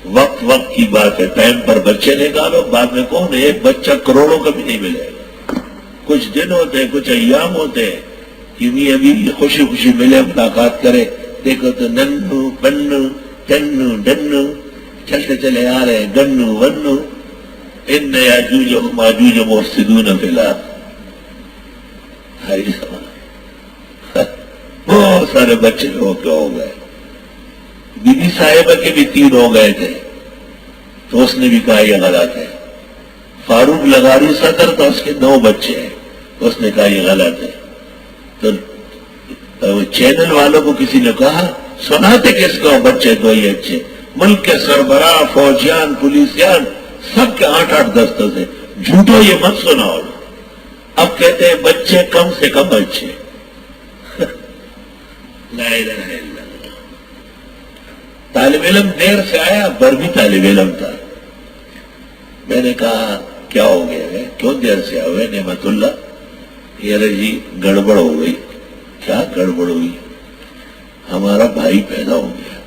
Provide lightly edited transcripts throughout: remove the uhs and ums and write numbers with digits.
وقت وقت کی بات ہے، ٹائم پر بچے نکالو، بعد میں کون ایک بچہ کروڑوں کا بھی نہیں ملے گا. کچھ دن ہوتے ہیں، کچھ ایام ہوتے ہیں کہ ابھی خوشی خوشی ملے، ملاقات کرے، دیکھو تو ننو بنو ٹنو ڈنو چلتے چلے آ رہے ہیں، گنو ونو ان یاجوج و ماجوج مفسدون فی الارض. بہت سارے بچے ہو گئے. بی بی صاحبہ کے بھی 3 ہو گئے تھے تو اس نے بھی کہا یہ غلط ہے. فاروق لغاری صدر تو اس کے 9 بچے ہیں، اس نے کہا یہ غلط ہے. تو چینل والوں کو کسی نے کہا سناتے کس کو بچے تو یہ اچھے، ملک کے سربراہ، فوجیان، پولیسیان سب کے 8-8 10 ہے. جھوٹو یہ مت سناؤ. اب کہتے ہیں بچے کم سے کم اچھے. لا الہ الا اللہ. طالب علم دیر سے آیا، بر بھی طالب علم تھا. میں نے کہا کیا ہو گیا ہے، کیوں دیر سے آئے نعمت اللہ؟ یہ رہی جی گڑبڑ ہو گئی. کیا گڑبڑ ہوئی؟ ہمارا بھائی پیدا ہو گیا.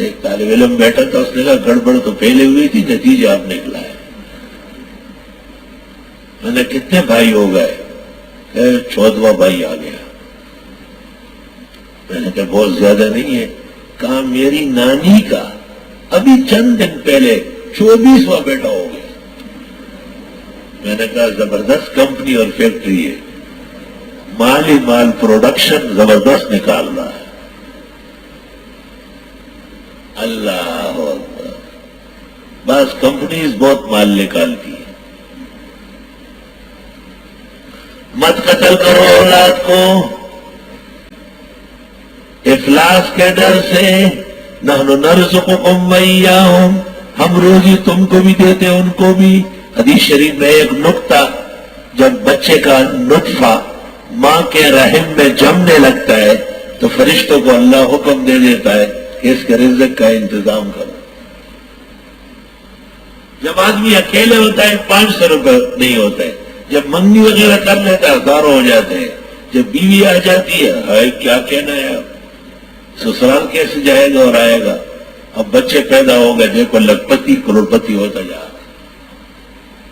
ایک طالب علم بیٹھا تھا، اس نے کہا گڑبڑ تو پہلے ہوئی تھی، نتیجہ آپ نکلا ہے. میں نے کتنے بھائی ہو گئے؟ 14واں بھائی آ گیا. میں نے کہا بہت زیادہ نہیں ہے. کہا میری نانی کا ابھی چند دن پہلے 24واں بیٹا ہو گیا. میں نے کہا زبردست کمپنی اور فیکٹری ہے، مال ہی مال، پروڈکشن زبردست نکال رہا ہے. اللہ اکبر. بس کمپنیز بہت مال نکالتی ہے. مت قتل کرو اولاد کو افلاس کے ڈر سے. نحن نرزقکم وإیاہم، ہم روزی تم کو بھی دیتے ان کو بھی. حدیث شریف میں ایک نقطہ، جب بچے کا نطفہ ماں کے رحم میں جمنے لگتا ہے تو فرشتوں کو اللہ حکم دے دیتا ہے کہ اس کے رزق کا انتظام کرو. جب آدمی اکیلے ہوتا ہے 500 روپے نہیں ہوتا ہے، جب منگنی وغیرہ کر لیتا ہے ہزاروں ہو جاتے ہیں. جب بیوی آ جاتی ہے، ہائے کیا کہنا ہے، اب سسرال کیسے جائے گا اور آئے گا. اب بچے پیدا ہو گئے، دیکھو لکھپتی کروڑپتی ہوتا جا رہا.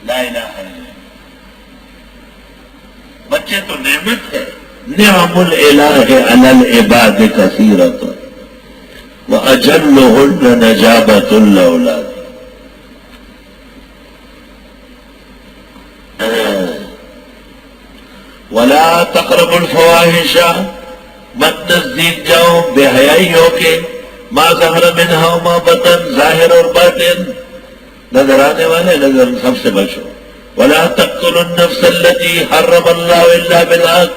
لا الہ الا اللہ. بچے تو نعمت ہے. نعم الالہ علی العباد کثیرۃ واجلہن نجابۃ الاولاد. ولا تقربوا الفواحش، مت نزدیک جاؤ بے حیائی ہو کے، ما ظہر منہا وما بطن، ظاہر اور باطن، نظر آنے والے نظر سب سے بچو. ولا تقتلوا النفس التي حرم اللہ الا بالحق،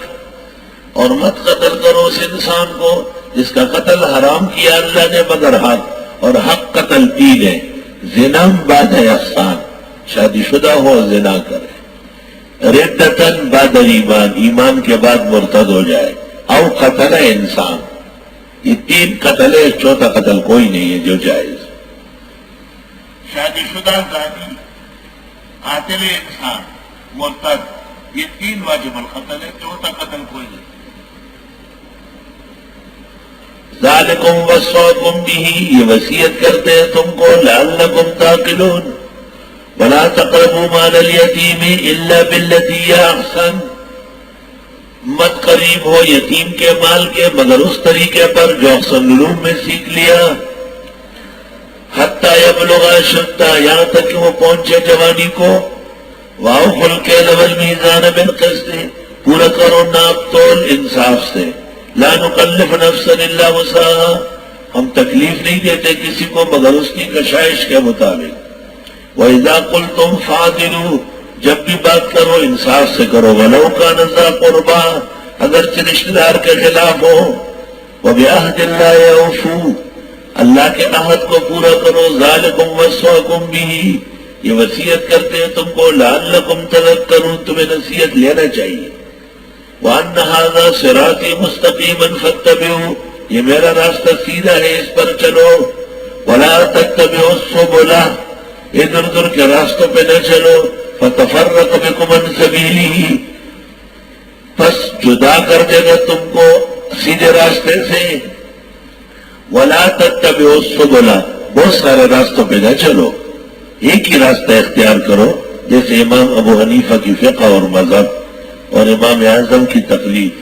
اور مت قتل کرو اس انسان کو جس کا قتل حرام کیا اللہ نے مگر حق، اور حق قتل 3 ہے. زنا بعد احسان، شادی شدہ ہو زنا کرے. ردتن بعد ایمان، ایمان کے بعد مرتد ہو جائے. او قتل انسان، یہ 3 قتل ہے، 4تھا قتل کوئی نہیں ہے جو جائز. شادی شدہ زانی، قاتل انسان، مرتد، یہ 3 واجب القتل ہے، 4تھا قتل کوئی نہیں. ذالکم وصاکم بہ، یہ وصیت کرتے ہیں تم کو، لعلکم تعقلون. ولا تقربوا مال الیتیم الا بالتی ہی احسن، مت قریب ہو یتیم کے مال کے مگر اس طریقے پر جو احسن العلوم میں سیکھ لیا. حتی یبلغ اشدہ، یہاں تک کہ وہ پہنچے جوانی کو. واوفوا الکیل والمیزان بالقسط، پورا کرو ناپ تول انصاف سے. لا نکلف نفسا الا وسعہا، ہم تکلیف نہیں دیتے کسی کو مگر اس کی کشائش کے مطابق. وَإِذَا قُلْتُمْ فَعْدِلُوا، جب بھی بات کرو انصاف سے کرو. وَلَوْ كَانَ ذَا قُرْبَىٰ، اگرچہ رشتہ دار کے خلاف ہو. وَبِعَهْدِ اللَّهِ أَوْفُوا، اللہ کے عہد کو پورا کرو. ذَلِكُمْ وَصَّاكُمْ بِهِ، یہ وصیت کرتے ہیں تم کو. لَعَلَّكُمْ تَذَكَّرُونَ، تمہیں نصیحت لینا چاہیے. وَأَنَّ هَذَا صِرَاطِي مُسْتَقِيمًا فَاتَّبِعُوهُ، یہ میرا راستہ سیدھا ہے، اس پر چلو. وَلَا تَتَّبِعُوا السُّبُلَ، ادھر ادھر کے راستوں پہ نہ چلو. فَتَفَرَّقَ بِكُمْ عَنْ سَبِيلِهِ، پس جدا کر دے گا تم کو سیدھے راستے سے. وَلَا تَتَّبِعُوا السُّبُلَ، بہت سارے راستوں پہ نہ چلو، ایک ہی راستہ اختیار کرو، جیسے امام ابو حنیفہ کی فقہ اور مذہب اور امام اعظم کی تقلید۔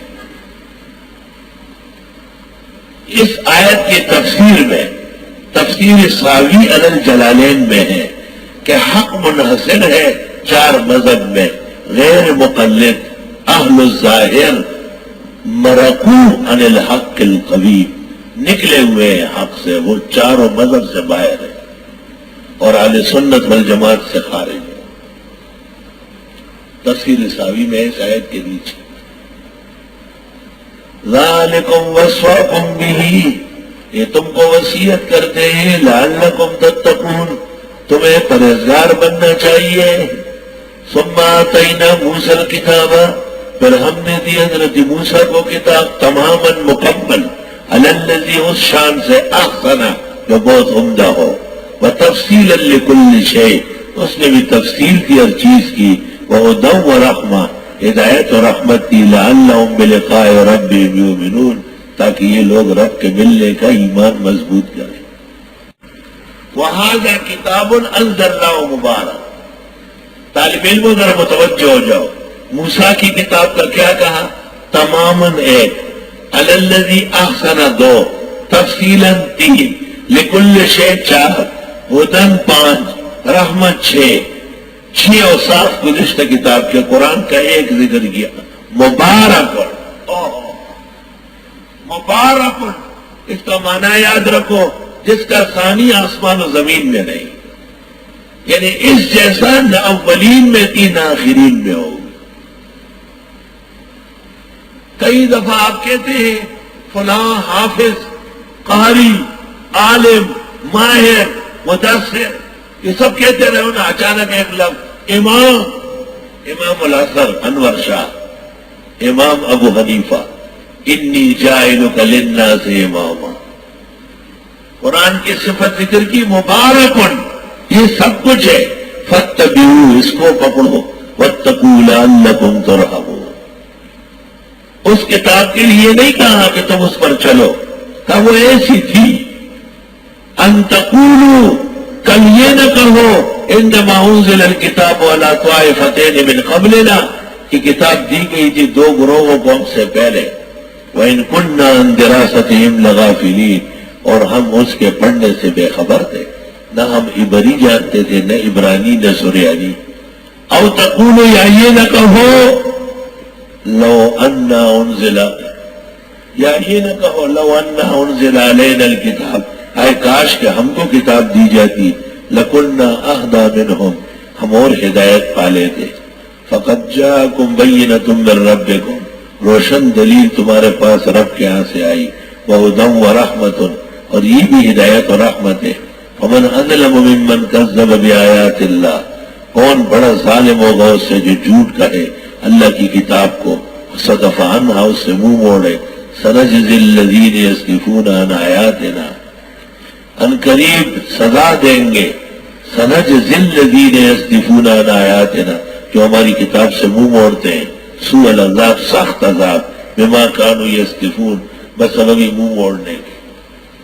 اس آیت کی تفسیر میں تفسیر ساوی علی الجلالین میں ہے کہ حق منحصر ہے 4 مذہب میں، غیر مقلد، اہل الظاہر، مرقو عن الحق القوی، نکلے ہوئے ہیں حق سے، وہ چاروں مذہب سے باہر ہے اور اہل سنت والجماعت سے خارج ہے۔ تفسیر ساوی میں اس آیت کے نیچے ذالکم وصاکم بہ، یہ تم کو وصیت کرتے ہیں، لعلکم تتقون، تمہیں پرہیزگار بننا چاہیے۔ ثم آتینا موسیٰ الکتاب، پھر ہم نے دی حضرت موسیٰ کو کتاب تماما مکمل، علی الذی، اس شان سے، احسن، جو بہت عمدہ ہو، وتفصیلا لکل شیء، اس نے بھی تفصیل کی ہر چیز کی، وہدی ورحمہ، ہدایت و رحمت کی، لعلہم بلقاء ربہم یؤمنون، تاکہ یہ لوگ رب کے ملنے کا ایمان مضبوط کریں۔ وَهَذَا كِتَابٌ أَنزَلْنَاهُ مُبَارَكٌ، طالب علموں ذرا متوجہ ہو جاؤ، موسیٰ کی کتاب کا کیا کہا؟ تماماً 1، علی الذی احسن 2، تفصیلاً 3، لکل شیء 4، ہدن 5، رحمت 6 اوصاف گزشتہ کتاب کے، قرآن کا 1 ذکر کیا، مبارک، مبارک، اس کا معنی یاد رکھو، جس کا ثانی آسمان و زمین میں نہیں، یعنی اس جیسا نہ اولین میں تھی نہ آخرین میں ہوگی۔ کئی دفعہ آپ کہتے ہیں فلاں حافظ، قاری، عالم، ماہر، مدثر، یہ سب کہتے رہے نا، اچانک ایک لفظ امام الاثر انور شاہ، امام ابو حنیفہ، انی جاعلک للناس اماما، قرآن کی صفت ذکر کی، مبارکن، یہ سب کچھ ہے، فاتبعوہ، اس کو پکڑو، واتقوا لعلکم ترحمون۔ اس کتاب کے لیے نہیں کہا کہ تم اس پر چلو، کہ وہ ایسی تھی، ان تقولوا، کل یہ نہ کہو، انما انزل الکتاب علی طائفتین من قبلنا، کہ کتاب دی گئی تھی 2 گروہوں کو ہم سے پہلے، وَإِن كُنَّا عَن دِرَاسَتِهِمْ لَغَافِلِينَ، اور ہم اس کے پڑھنے سے بے خبر تھے، نہ ہم عبری جانتے تھے، نہ عبرانی، نہ سریانی۔ او تقولوا، یا یہ نہ کہو، لو انا انزل، یا یہ نہ کہو لو انا انزل علینا الکتاب، اے کاش کہ ہم کو کتاب دی جاتی، لکنا اہدی منہم، ہم اور ہدایت پا لیتے۔ فقد جاءکم بینۃ من ربکم، روشن دلیل تمہارے پاس رب کے ہاں سے آئی، وہدی ورحمۃ، اور یہ بھی ہدایت اور رحمت ہے۔ ومن اظلم ممن کذب بآیات اللہ، کون بڑا ظالم ہوگا اس سے جو جھوٹ کہے اللہ کی کتاب کو، صدف عنہا، اس سے منہ موڑے، سنجزی الذین یصدفون عن آیاتنا، ان قریب سزا دیں گے، سنجزی الذین یصدفون عن آیاتنا، جو ہماری کتاب سے منہ موڑتے ہیں، سوء العذاب، سخت عذاب، بما کانوا یصدفون، بس سبب منہ موڑنے کے۔